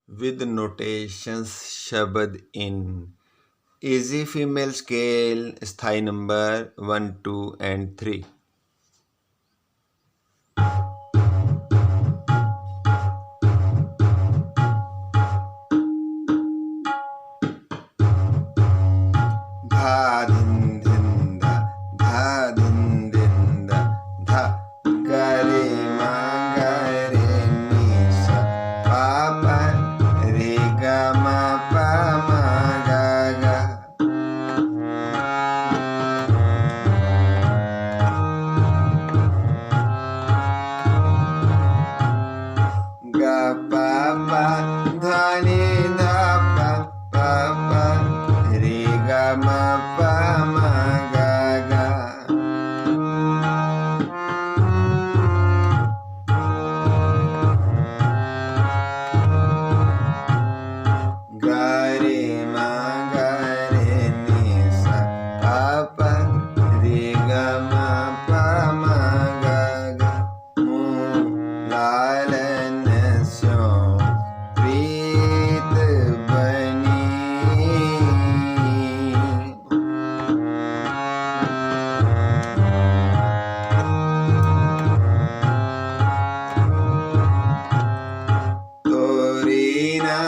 with notations Shabad in easy female scale, स्थाई number 1, 2 and 3. धा धिन धिन धा धा धिन धिन धा धा गरे मा गरे नि सा पा पा रे गा मा पा मा गा गा गा पा पा धा नि धा पा पा पा रे गा मा पा मा गा गा गा रे मा गा रे नि सा पा पा रे गा मा पा मा गा गा लालन स्यों प्रीत बनी तोरी ना